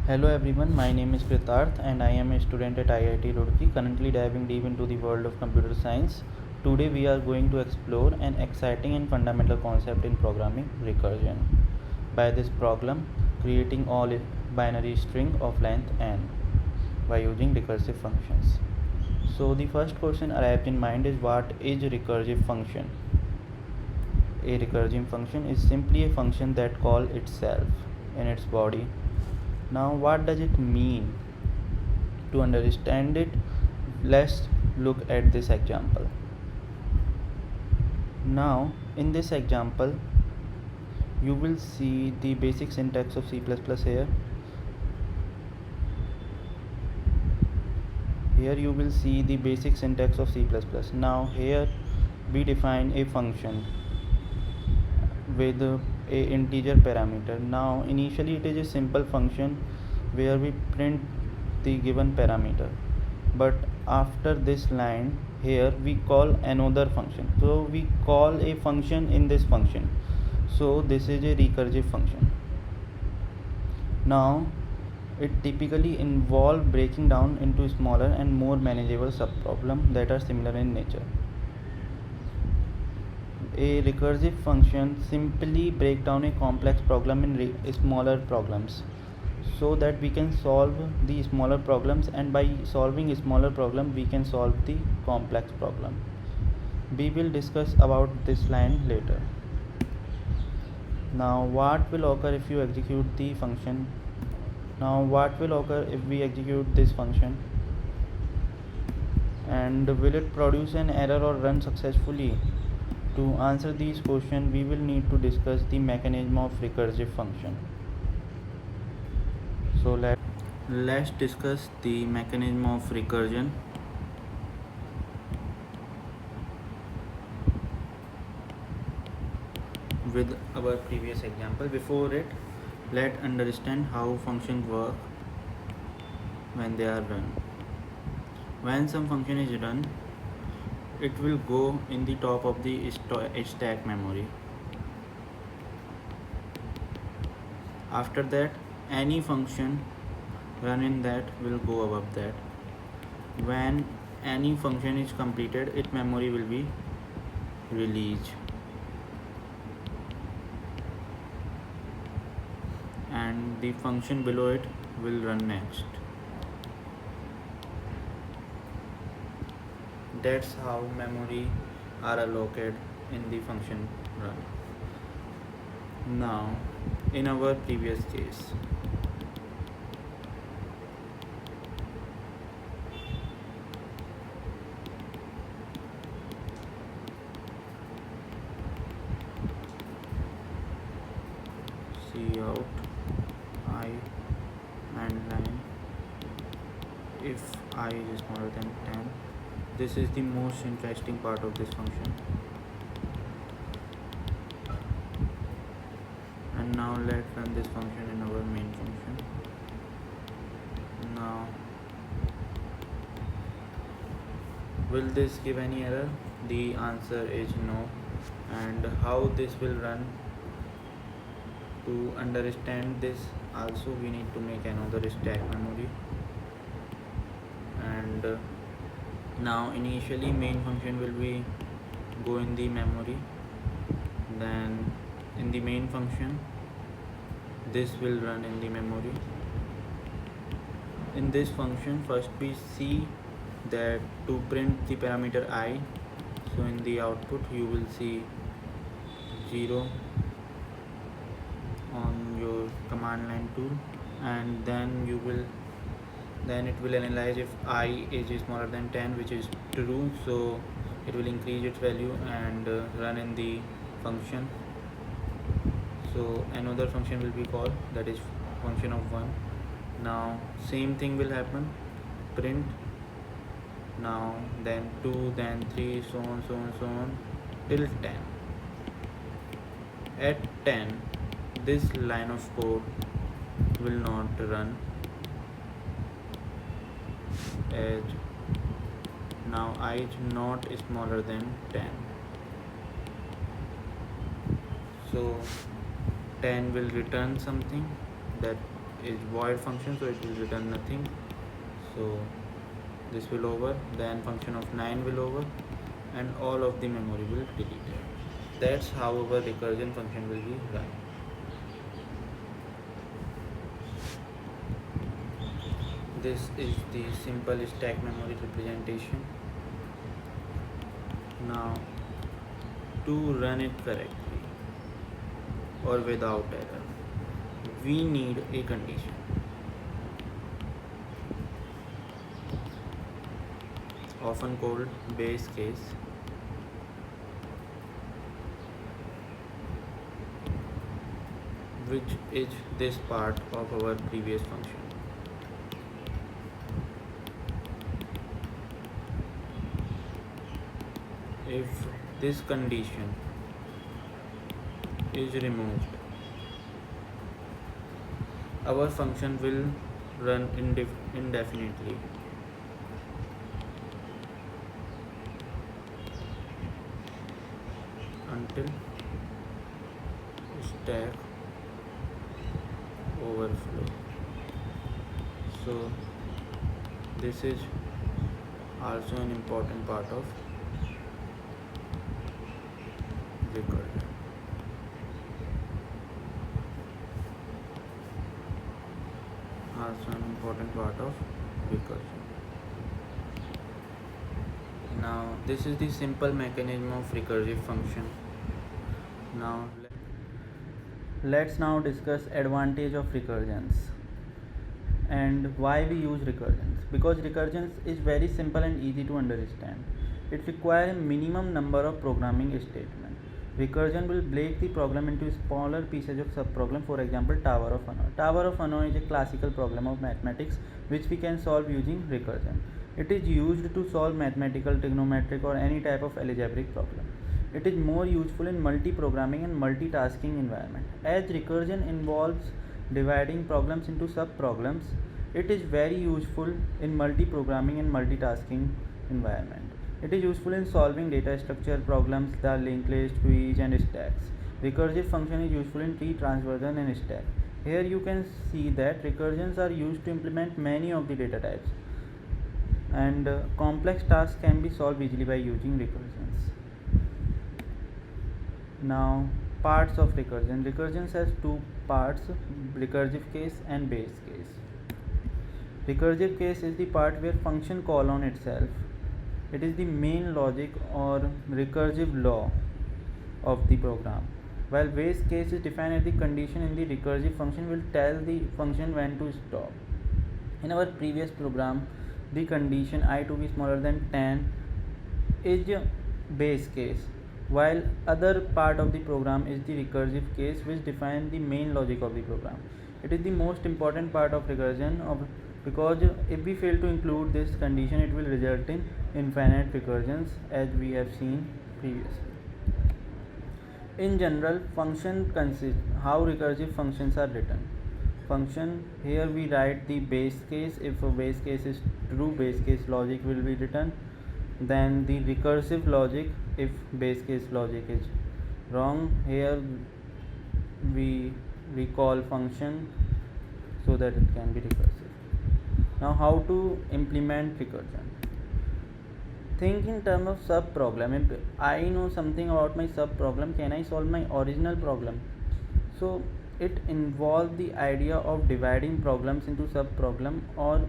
Hello everyone, my name is Kritarth and I am a student at IIT Roorkee, currently diving deep into the world of computer science. Today we are going to explore an exciting and fundamental concept in programming, recursion. By this problem, creating all binary string of length n by using recursive functions. So the first question arrived in mind is, what is a recursive function? A recursive function is simply a function that calls itself in its body. Now, what does it mean? To understand it, let's look at this example. Now, in this example, you will see the basic syntax of C++ here. Here you will see the basic syntax of C++. Now, here we define a function with a integer parameter. Now, initially it is a simple function where we print the given parameter, but after this line here we call another function, so we call a function in this function, so this is a recursive function. Now it typically involves breaking down into smaller and more manageable subproblems that are similar in nature. A recursive function simply break down a complex problem in smaller problems, so that we can solve the smaller problems, and by solving a smaller problem we can solve the complex problem. We will discuss about this line later. Now what will occur if you execute the function? Now what will occur if we execute this function, and will it produce an error or run successfully? To answer these questions, we will need to discuss the mechanism of recursive function. So let's discuss the mechanism of recursion. With our previous example, before it, let's understand how functions work when they are run. When some function is run, it will go in the top of the stack memory. After that, any function run in that will go above that. When any function is completed, its memory will be released, and the function below it will run next. That's how memory are allocated in the function run. Now, in our previous case, cout I and line if I is smaller than 10. This is the most interesting part of this function. And now let's run this function in our main function. Now, will this give any error? The answer is no. And how this will run? To understand this, also we need to make another stack memory. And now initially main function will be go in the memory, then in the main function this will run in the memory. In this function, first we see that to print the parameter I, so in the output you will see 0 on your command line tool, and then it will analyze if I is smaller than 10, which is true, so it will increase its value and run in the function. So another function will be called, that is function of 1. Now same thing will happen, print, now then 2, then 3, so on till 10. At 10, this line of code will not run, as now I is not smaller than 10. So 10 will return something, that is void function, so it will return nothing. So this will over, then function of 9 will over, and all of the memory will deleted. That's how our recursion function will be run. This is the simple stack memory representation. Now, to run it correctly or without error, we need a condition. Often called base case. Which is this part of our previous function. If this condition is removed, our function will run indefinitely. Until stack overflow. So this is also an important part of recursion. Also an important part of recursion. Now this is the simple mechanism of recursive function. Now let's now discuss advantage of recursions and why we use recursions. Because recursions is very simple and easy to understand. It requires a minimum number of programming statements. Recursion will break the problem into smaller pieces of subproblem. For example, Tower of Hanoi. Tower of Hanoi is a classical problem of mathematics which we can solve using recursion. It is used to solve mathematical, trigonometric or any type of algebraic problem. It is more useful in multi-programming and multitasking environment. As recursion involves dividing problems into sub-problems, it is very useful in multi-programming and multitasking environment. It is useful in solving data structure problems, the linked list, trees and stacks. Recursive function is useful in tree transversion and stack. Here you can see that recursions are used to implement many of the data types, and complex tasks can be solved easily by using recursions. Now, parts of recursion. Recursions has two parts: recursive case and base case. Recursive case is the part where function call on itself. It is the main logic or recursive law of the program. While base case is defined as the condition in the recursive function will tell the function when to stop. In our previous program, the condition I to be smaller than 10 is base case, while other part of the program is the recursive case which defines the main logic of the program. It is the most important part of recursion because if we fail to include this condition, it will result in infinite recursions as we have seen previously. In general, function consists how recursive functions are written. Function, here we write the base case. If a base case is true, base case logic will be written. Then the recursive logic, if base case logic is wrong, here we recall function so that it can be recursive. Now how to implement recursion? Think in terms of sub problem. If I know something about my sub problem, can I solve my original problem? So it involves the idea of dividing problems into sub problem or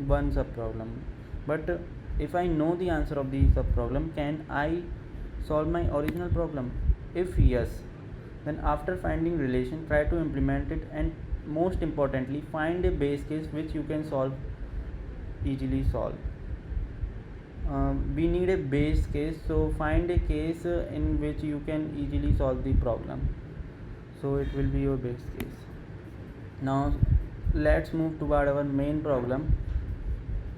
one sub problem. But if I know the answer of the sub problem, can I solve my original problem? If yes, then after finding relation, try to implement it, and most importantly, find a base case which you can easily solve. We need a base case, so find a case in which you can easily solve the problem. So it will be your base case. Now let's move toward our main problem,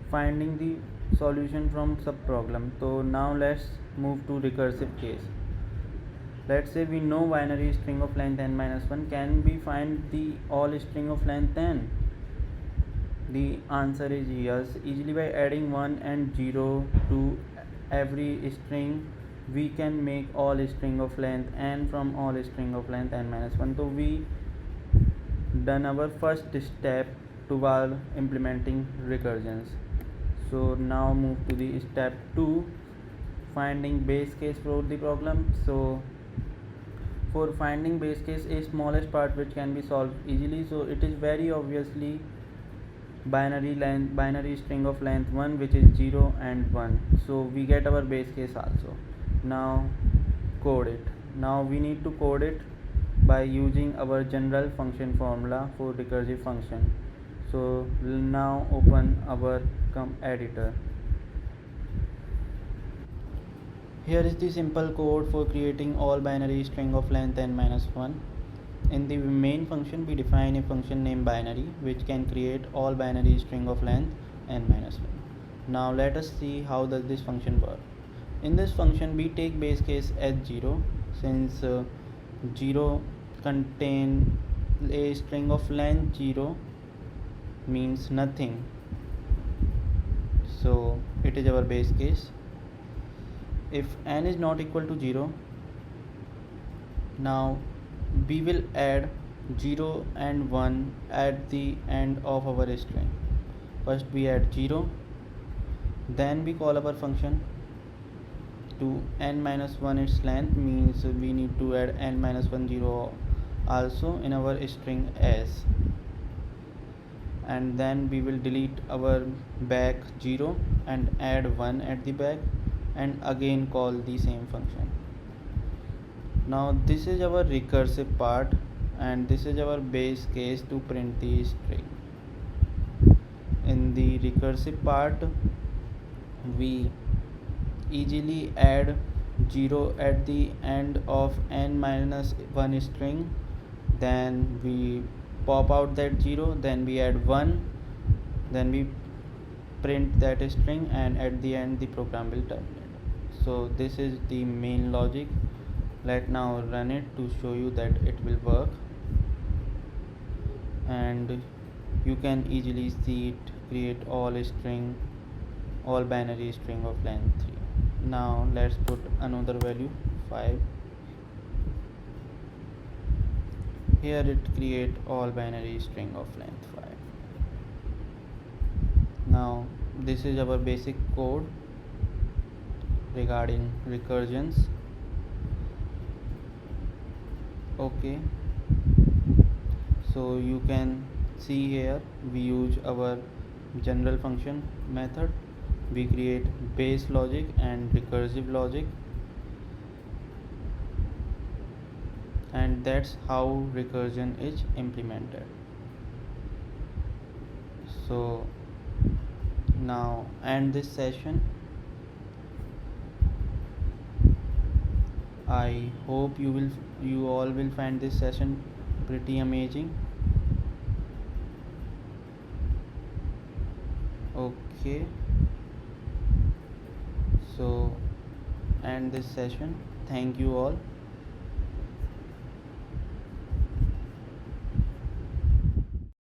finding the solution from sub problem. So now let's move to recursive case. Let's say we know binary string of length n-1. Can we find the all string of length n? The answer is yes. Easily by adding 1 and 0 to every string, we can make all string of length n from all string of length n-1. So we done our first step toward implementing recursions. So now move to the step 2, finding base case for the problem. So for finding base case, a smallest part which can be solved easily, so it is very obviously binary string of length 1, which is 0 and 1. So we get our base case also. Now code it. Now we need to code it by using our general function formula for recursive function. So now open our editor. Here is the simple code for creating all binary string of length n-1. In the main function, we define a function named binary which can create all binary string of length n-1. Now let us see how does this function work. In this function, we take base case as 0, since 0 contain a string of length 0 means nothing, so it is our base case. If n is not equal to 0, now we will add 0 and 1 at the end of our string. First we add 0, then we call our function to n-1 its length, means we need to add n-1 0 also in our string s, and then we will delete our back 0 and add 1 at the back, and again call the same function. Now this is our recursive part, and this is our base case to print the string. In the recursive part, we easily add 0 at the end of n-1 string, then we pop out that 0, then we add 1, then we print that string, and at the end the program will terminate. So this is the main logic. Let now run it to show you that it will work, and you can easily see it create all binary string of length 3. Now let's put another value 5. Here it create all binary string of length 5. Now this is our basic code regarding recursions. Okay, so you can see here we use our general function method, we create base logic and recursive logic, and that's how recursion is implemented. So now end this session. I hope you all will find this session pretty amazing. Okay, so end this session. Thank you all.